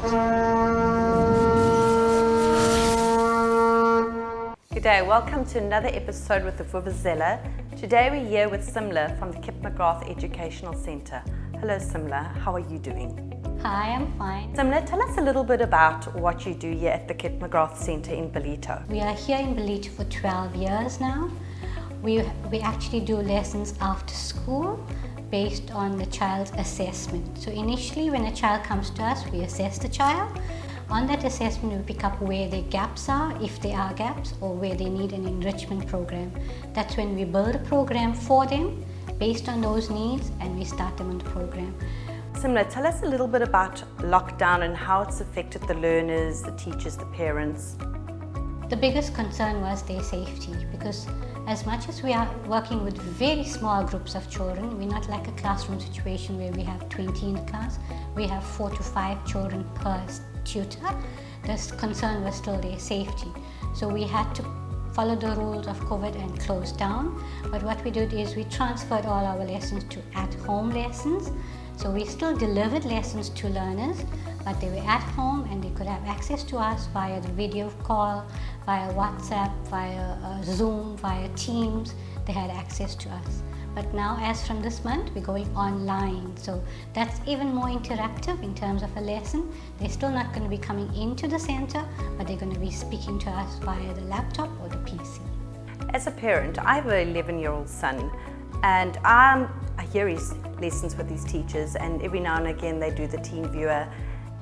Good day, welcome to another episode with the Vuvuzela. Today we're here with Simla from the Kip McGrath Educational Centre. Hello Simla, how are you doing? Hi, I'm fine. Simla, tell us a little bit about what you do here at the Kip McGrath Centre in Ballito. We are here in Ballito for 12 years now. We actually do lessons after school based on the child's assessment. So initially when a child comes to us, we assess the child. On that assessment, we pick up where their gaps are, if there are gaps, or where they need an enrichment program. That's when we build a program for them based on those needs, and we start them on the program. Simla, tell us a little bit about lockdown and how it's affected the learners, the teachers, the parents. The biggest concern was their safety, because as much as we are working with very small groups of children, we're not like a classroom situation where we have 20 in the class. We have 4 to 5 children per tutor. The concern was still their safety. So we had to follow the rules of COVID and close down. But what we did is we transferred all our lessons to at-home lessons. So we still delivered lessons to learners, but they were at home and they could have access to us via the video call, via WhatsApp, via Zoom, via Teams. They had access to us. But now, as from this month, we're going online. So that's even more interactive in terms of a lesson. They're still not going to be coming into the center, but they're going to be speaking to us via the laptop or the PC. As a parent, I have an 11-year-old son, and I hear his lessons with his teachers, and every now and again they do the team viewer,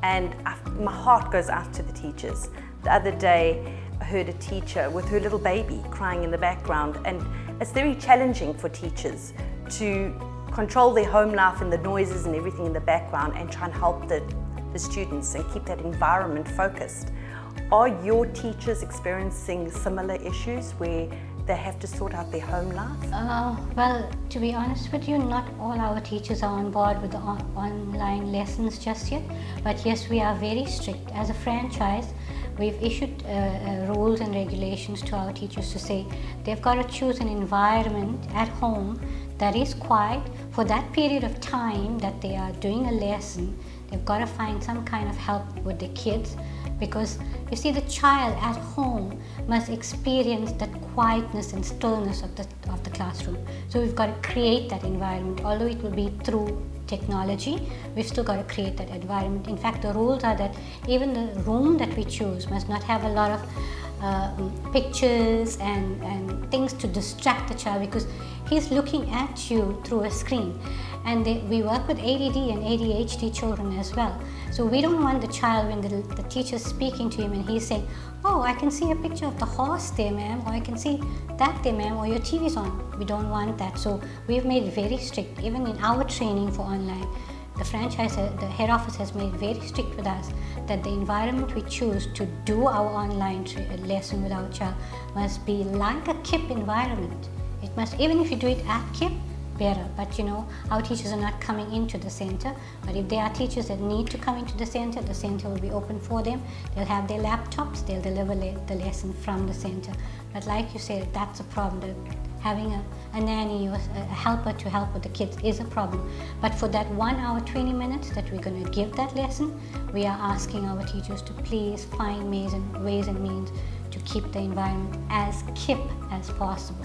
and my heart goes out to the teachers. The other day I heard a teacher with her little baby crying in the background, and it's very challenging for teachers to control their home life and the noises and everything in the background and try and help the students and keep that environment focused. Are your teachers experiencing similar issues where they have to sort out their home life? Well, to be honest with you, not all our teachers are on board with the online lessons just yet. But yes, we are very strict. As a franchise, we've issued rules and regulations to our teachers to say they've got to choose an environment at home that is quiet for that period of time that they are doing a lesson. They've got to find some kind of help with the kids, because you see, the child at home must experience that quietness and stillness of the classroom. So we've got to create that environment. Although it will be through technology, we've still got to create that environment. In fact, the rules are that even the room that we choose must not have a lot of pictures and things to distract the child, because he's looking at you through a screen. And we work with ADD and ADHD children as well. So we don't want the child, when the teacher's speaking to him and he's saying, oh, I can see a picture of the horse there, ma'am, or I can see that there, ma'am, or your TV's on. We don't want that. So we've made very strict, even in our training for online. The franchise, the head office has made very strict with us that the environment we choose to do our online lesson with our child must be like a KIP environment. It must, even if you do it at KIP, better. But you know, our teachers are not coming into the center. But if there are teachers that need to come into the center will be open for them. They'll have their laptops, they'll deliver the lesson from the center. But like you said, that's a problem. Having a nanny or a helper to help with the kids is a problem. But for that 1 hour, 20 minutes that we're going to give that lesson, we are asking our teachers to please find ways and means to keep the environment as KIP as possible.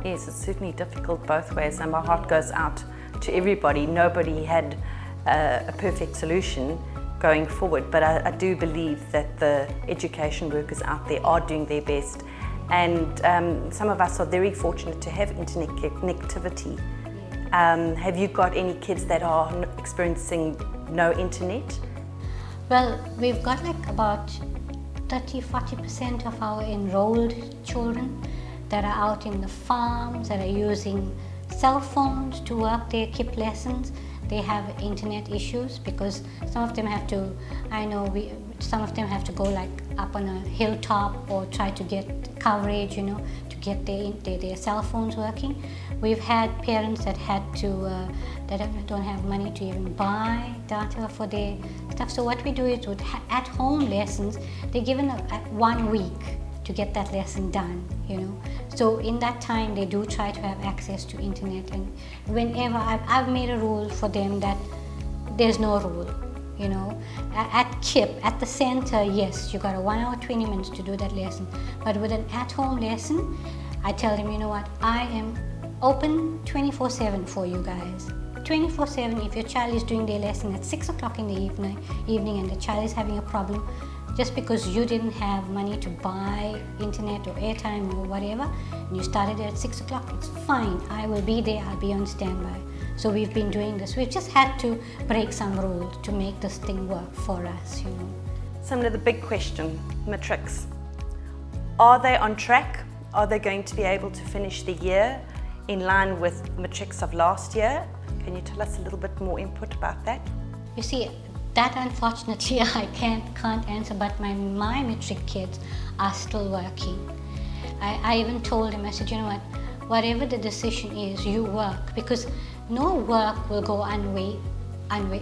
Yes, it's certainly difficult both ways, and my heart goes out to everybody. Nobody had a perfect solution going forward, but I do believe that the education workers out there are doing their best, and some of us are very fortunate to have internet connectivity. Have you got any kids that are experiencing no internet? Well, we've got like about 30-40% of our enrolled children that are out in the farms, that are using cell phones to work their KIP lessons. They have internet issues because some of them have to, some of them have to go like up on a hilltop or try to get coverage, to get their cell phones working. We've had parents that had to, that don't have money to even buy data for their stuff. So what we do is with at-home lessons, they're given 1 week to get that lesson done, So in that time, they do try to have access to internet. And whenever I've made a rule for them that there's no rule. You know, at Kip, at the center, yes, you got a 1 hour, 20 minutes to do that lesson. But with an at-home lesson, I tell them, you know what, I am open 24/7 for you guys. 24/7. If your child is doing their lesson at 6 o'clock in the evening and the child is having a problem, just because you didn't have money to buy internet or airtime or whatever, and you started at 6 o'clock, it's fine. I will be there, I'll be on standby. So we've been doing this. We've just had to break some rules to make this thing work for us, you know. Simla, the big question, matrics. Are they on track? Are they going to be able to finish the year in line with matrics of last year? Can you tell us a little bit more input about that? You see, that unfortunately I can't answer, but my matric kids are still working. I even told them, I said, you know what, whatever the decision is, you work, because no work will go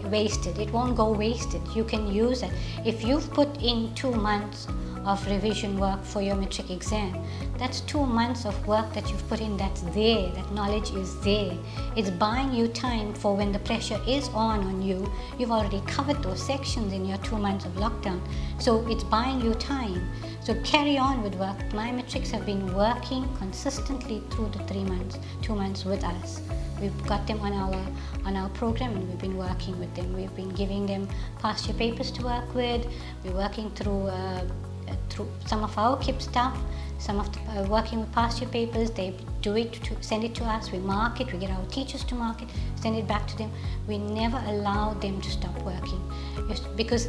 wasted. It won't go wasted. You can use it. If you've put in 2 months of revision work for your matric exam, that's 2 months of work that you've put in, that's there, that knowledge is there. It's buying you time for when the pressure is on you. You've already covered those sections in your 2 months of lockdown, so it's buying you time. So carry on with work. My matrics have been working consistently through the 2 months with us. We've got them on our program, and we've been working with them. We've been giving them past year papers to work with. We're working through some of our Kip stuff, some of the, working with past year papers. They do it, send it to us, we mark it, we get our teachers to mark it, send it back to them. We never allow them to stop working, because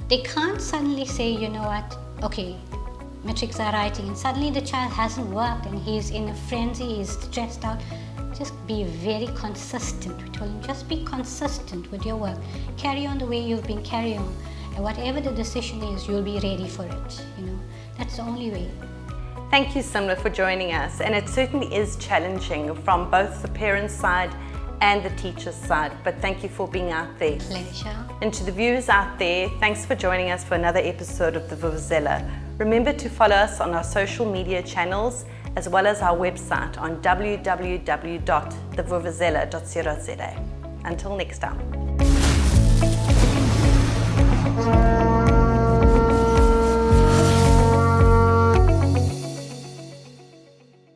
they can't suddenly say, you know what, okay, matrics are writing, and suddenly the child hasn't worked and he's in a frenzy, he's stressed out. Just be very consistent. We told him, just be consistent with your work. Carry on the way you've been carrying on. And whatever the decision is, you'll be ready for it. You know, that's the only way. Thank you, Simla, for joining us. And it certainly is challenging from both the parents' side and the teachers' side. But thank you for being out there. Pleasure. And to the viewers out there, thanks for joining us for another episode of the Vuvuzela. Remember to follow us on our social media channels, as well as our website on www.thevuvuzela.co.za. Until next time.